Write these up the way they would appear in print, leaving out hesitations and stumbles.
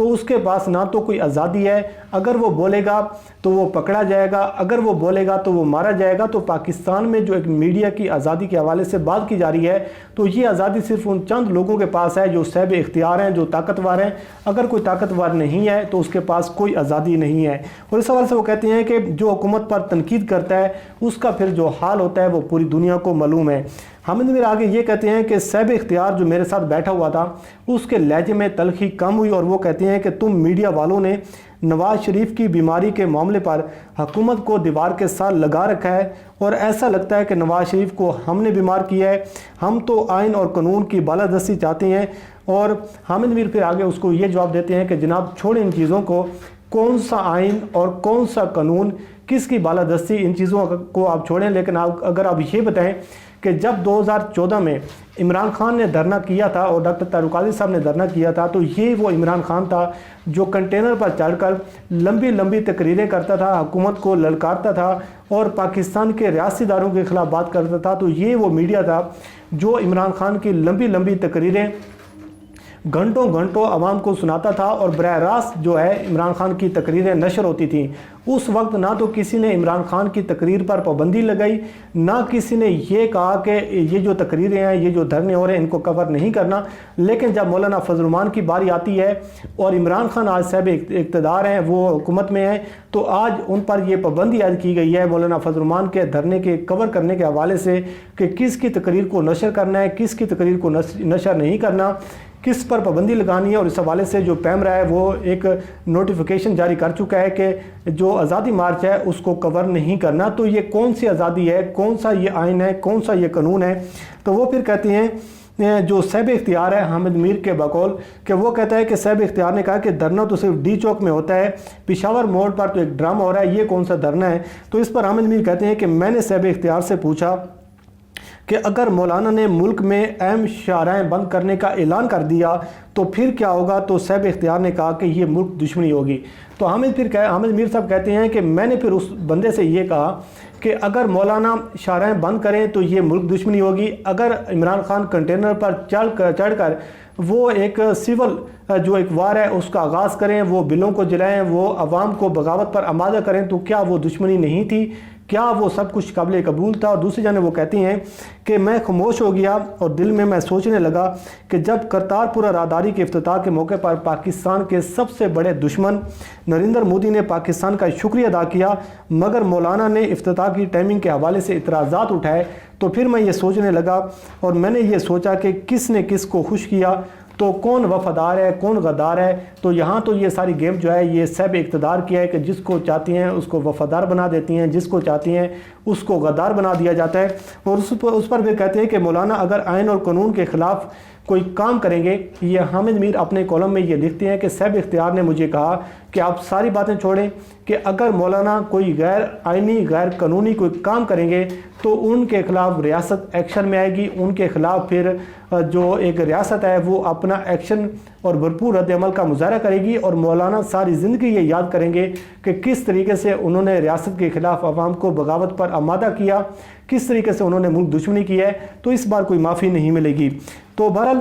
تو اس کے پاس نہ تو کوئی آزادی ہے، اگر وہ بولے گا تو وہ پکڑا جائے گا، اگر وہ بولے گا تو وہ مارا جائے گا۔ تو پاکستان میں جو ایک میڈیا کی آزادی کے حوالے سے بات کی جا رہی ہے تو یہ آزادی صرف ان چند لوگوں کے پاس ہے جو صاحب اختیار ہیں، جو طاقتور ہیں۔ اگر کوئی طاقتور نہیں ہے تو اس کے پاس کوئی آزادی نہیں ہے۔ اور اس حوالے سے وہ کہتے ہیں کہ جو حکومت پر تنقید کرتا ہے اس کا پھر جو حال ہوتا ہے وہ پوری دنیا کو معلوم ہے۔ حامد میر آگے یہ کہتے ہیں کہ صاحب اختیار جو میرے ساتھ بیٹھا ہوا تھا اس کے لہجے میں تلخی کم ہوئی، اور وہ کہتے ہیں کہ تم میڈیا والوں نے نواز شریف کی بیماری کے معاملے پر حکومت کو دیوار کے ساتھ لگا رکھا ہے، اور ایسا لگتا ہے کہ نواز شریف کو ہم نے بیمار کیا ہے، ہم تو آئین اور قانون کی بالادستی چاہتے ہیں۔ اور حامد میر پھر آگے اس کو یہ جواب دیتے ہیں کہ جناب چھوڑیں ان چیزوں کو، کون سا آئین اور کون سا قانون، کس کی بالادستی، ان چیزوں کو آپ چھوڑیں، لیکن اگر آپ یہ بتائیں کہ جب 2014 میں عمران خان نے دھرنا کیا تھا اور ڈاکٹر طارق قادری صاحب نے دھرنا کیا تھا تو یہ وہ عمران خان تھا جو کنٹینر پر چڑھ کر لمبی لمبی تقریریں کرتا تھا، حکومت کو للکارتا تھا اور پاکستان کے ریاستی اداروں کے خلاف بات کرتا تھا۔ تو یہ وہ میڈیا تھا جو عمران خان کی لمبی لمبی تقریریں گھنٹوں گھنٹوں عوام کو سناتا تھا، اور براہ راست جو ہے عمران خان کی تقریریں نشر ہوتی تھیں۔ اس وقت نہ تو کسی نے عمران خان کی تقریر پر پابندی لگائی، نہ کسی نے یہ کہا کہ یہ جو تقریریں ہیں، یہ جو دھرنے ہو رہے ہیں ان کو کور نہیں کرنا۔ لیکن جب مولانا فضل الرحمان کی باری آتی ہے اور عمران خان آج صاحب اقتدار ہیں، وہ حکومت میں ہیں، تو آج ان پر یہ پابندی عائد کی گئی ہے مولانا فضل الرحمان کے دھرنے کے کور کرنے کے حوالے سے کہ کس کی تقریر کو نشر کرنا ہے، کس کی تقریر کو نشر نہیں کرنا، کس پر پابندی لگانی ہے۔ اور اس حوالے سے جو پیمرا ہے وہ ایک نوٹیفیکیشن جاری کر چکا ہے کہ جو آزادی مارچ ہے اس کو کور نہیں کرنا۔ تو یہ کون سی آزادی ہے، کون سا یہ آئین ہے، کون سا یہ قانون ہے؟ تو وہ پھر کہتے ہیں جو صاحب اختیار ہے حامد میر کے بقول کہ وہ کہتا ہے کہ صاحب اختیار نے کہا کہ دھرنا تو صرف ڈی چوک میں ہوتا ہے، پشاور موڑ پر تو ایک ڈرامہ ہو رہا ہے، یہ کون سا دھرنا ہے؟ تو اس پر حامد میر کہتے ہیں کہ میں نے صاحب اختیار سے پوچھا کہ اگر مولانا نے ملک میں اہم شاہراہیں بند کرنے کا اعلان کر دیا تو پھر کیا ہوگا؟ تو صاحب اختیار نے کہا کہ یہ ملک دشمنی ہوگی۔ تو حامد میر صاحب کہتے ہیں کہ میں نے پھر اس بندے سے یہ کہا کہ اگر مولانا شاہراہیں بند کریں تو یہ ملک دشمنی ہوگی، اگر عمران خان کنٹینر پر چڑھ کر وہ ایک سول جو ایک وار ہے اس کا آغاز کریں، وہ بلوں کو جلائیں، وہ عوام کو بغاوت پر آمادہ کریں، تو کیا وہ دشمنی نہیں تھی؟ کیا وہ سب کچھ قابل قبول تھا؟ اور دوسری جانب وہ کہتی ہیں کہ میں خاموش ہو گیا اور دل میں سوچنے لگا کہ جب کرتارپور راہداری کے افتتاح کے موقع پر پاکستان کے سب سے بڑے دشمن نریندر مودی نے پاکستان کا شکریہ ادا کیا مگر مولانا نے افتتاح کی ٹائمنگ کے حوالے سے اعتراضات اٹھائے، تو پھر میں یہ سوچنے لگا اور میں نے یہ سوچا کہ کس نے کس کو خوش کیا، تو کون وفادار ہے کون غدار ہے؟ تو یہاں تو یہ ساری گیم جو ہے یہ صاحب اقتدار کیا ہے کہ جس کو چاہتی ہیں اس کو وفادار بنا دیتی ہیں، جس کو چاہتی ہیں اس کو غدار بنا دیا جاتا ہے۔ اور اس پر پھر کہتے ہیں کہ مولانا اگر آئین اور قانون کے خلاف کوئی کام کریں گے، یہ حامد میر اپنے کالم میں یہ لکھتے ہیں کہ صاحب اختیار نے مجھے کہا کہ آپ ساری باتیں چھوڑیں کہ اگر مولانا کوئی غیر آئینی غیر قانونی کوئی کام کریں گے تو ان کے خلاف ریاست ایکشن میں آئے گی، ان کے خلاف پھر جو ایک ریاست ہے وہ اپنا ایکشن اور بھرپور رد عمل کا مظاہرہ کرے گی، اور مولانا ساری زندگی یہ یاد کریں گے کہ کس طریقے سے انہوں نے ریاست کے خلاف عوام کو بغاوت پر آمادہ کیا، کس طریقے سے انہوں نے ملک دشمنی کی ہے، تو اس بار کوئی معافی نہیں ملے گی۔ تو بہرحال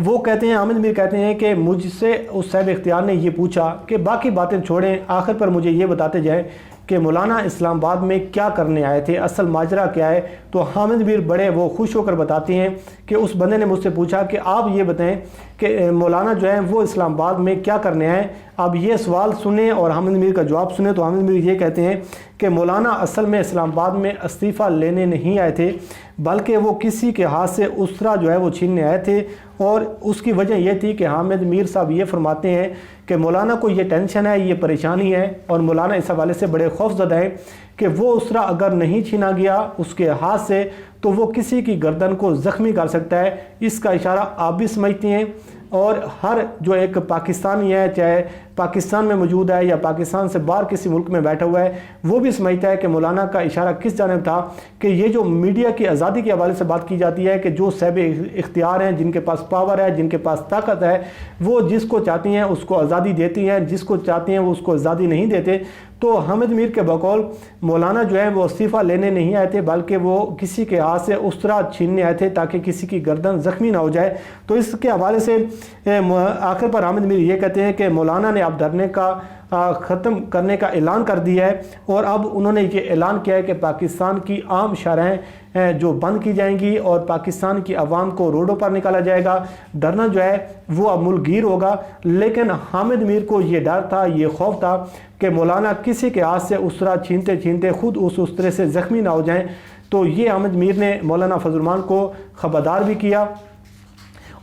وہ کہتے ہیں، حامد میر کہتے ہیں کہ مجھ سے اس صاحب اختیار نے یہ پوچھا کہ باقی باتیں چھوڑیں، آخر پر مجھے یہ بتاتے جائیں کہ مولانا اسلام آباد میں کیا کرنے آئے تھے، اصل ماجرا کیا ہے؟ تو حامد میر بڑے وہ خوش ہو کر بتاتے ہیں کہ اس بندے نے مجھ سے پوچھا کہ آپ یہ بتائیں کہ مولانا جو ہیں وہ اسلام آباد میں کیا کرنے آئے؟ آپ یہ سوال سنیں اور حامد میر کا جواب سنیں۔ تو حامد میر یہ کہتے ہیں کہ مولانا اصل میں اسلام آباد میں استعفیٰ لینے نہیں آئے تھے بلکہ وہ کسی کے ہاتھ سے اسرا جو ہے وہ چھیننے آئے تھے، اور اس کی وجہ یہ تھی کہ حامد میر صاحب یہ فرماتے ہیں کہ مولانا کو یہ ٹینشن ہے، یہ پریشانی ہے، اور مولانا اس حوالے سے بڑے خوف زدہ ہیں کہ وہ اسرا اگر نہیں چھینا گیا اس کے ہاتھ سے تو وہ کسی کی گردن کو زخمی کر سکتا ہے۔ اس کا اشارہ آپ بھی سمجھتے ہیں اور ہر جو ایک پاکستانی ہے، چاہے پاکستان میں موجود ہے یا پاکستان سے باہر کسی ملک میں بیٹھا ہوا ہے، وہ بھی سمجھتا ہے کہ مولانا کا اشارہ کس جانب تھا، کہ یہ جو میڈیا کی آزادی کے حوالے سے بات کی جاتی ہے کہ جو صاحب اختیار ہیں، جن کے پاس پاور ہے، جن کے پاس طاقت ہے، وہ جس کو چاہتی ہیں اس کو آزادی دیتی ہیں، جس کو چاہتی ہیں وہ اس کو آزادی نہیں دیتے۔ تو حامد میر کے بقول مولانا جو ہے وہ استعفیٰ لینے نہیں آئے تھے بلکہ وہ کسی کے ہاتھ سے اسطرا چھیننے آئے تھے تاکہ کسی کی گردن زخمی نہ ہو جائے۔ تو اس کے حوالے سے آخر پر حامد میر یہ کہتے ہیں کہ مولانا نے اب دھرنے کا ختم کرنے کا اعلان کر دیا ہے، اور اب انہوں نے یہ اعلان کیا ہے کہ پاکستان کی عام شاہراہیں جو بند کی جائیں گی اور پاکستان کی عوام کو روڈوں پر نکالا جائے گا۔ دھرنا جو ہے وہ اب ملک گیر ہوگا، لیکن حامد میر کو یہ ڈر تھا، یہ خوف تھا کہ مولانا کسی کے ہاتھ سے اسطرا چھینتے چھینتے خود اس اسطرے سے زخمی نہ ہو جائیں۔ تو یہ حامد میر نے مولانا فضل الرحمان کو خبردار بھی کیا،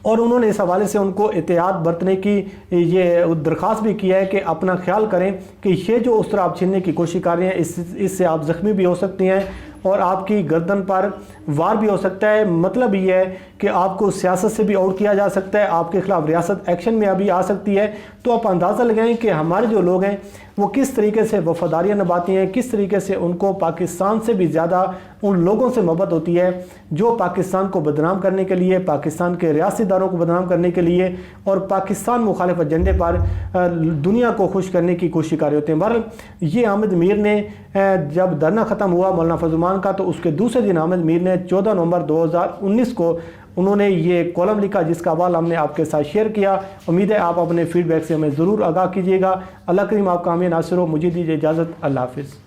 اور انہوں نے اس حوالے سے ان کو احتیاط برتنے کی یہ درخواست بھی کیا ہے کہ اپنا خیال کریں کہ یہ جو اسطرا آپ چھیننے کی کوشش کر رہے ہیں اس سے آپ زخمی بھی ہو سکتی ہیں اور آپ کی گردن پر وار بھی ہو سکتا ہے۔ مطلب یہ ہے کہ آپ کو سیاست سے بھی آؤٹ کیا جا سکتا ہے، آپ کے خلاف ریاست ایکشن میں ابھی آ سکتی ہے۔ تو آپ اندازہ لگائیں کہ ہمارے جو لوگ ہیں وہ کس طریقے سے وفاداریاں نبھاتی ہیں، کس طریقے سے ان کو پاکستان سے بھی زیادہ ان لوگوں سے محبت ہوتی ہے جو پاکستان کو بدنام کرنے کے لیے، پاکستان کے ریاستی داروں کو بدنام کرنے کے لیے اور پاکستان مخالف ایجنڈے پر دنیا کو خوش کرنے کی کوشش کر رہے ہوتے ہیں۔ بہرحال یہ حامد میر نے جب دھرنا ختم ہوا مولانا فضل الرحمان کا، تو اس کے دوسرے دن حامد میر نے 14 نومبر 2019 کو انہوں نے یہ کالم لکھا جس کا حوالہ ہم نے آپ کے ساتھ شیئر کیا۔ امید ہے آپ اپنے فیڈ بیک سے ہمیں ضرور آگاہ کیجیے گا۔ اللہ کریم آپ کا حامی ناصر ہو۔ مجھے دیجیے اجازت، اللہ حافظ۔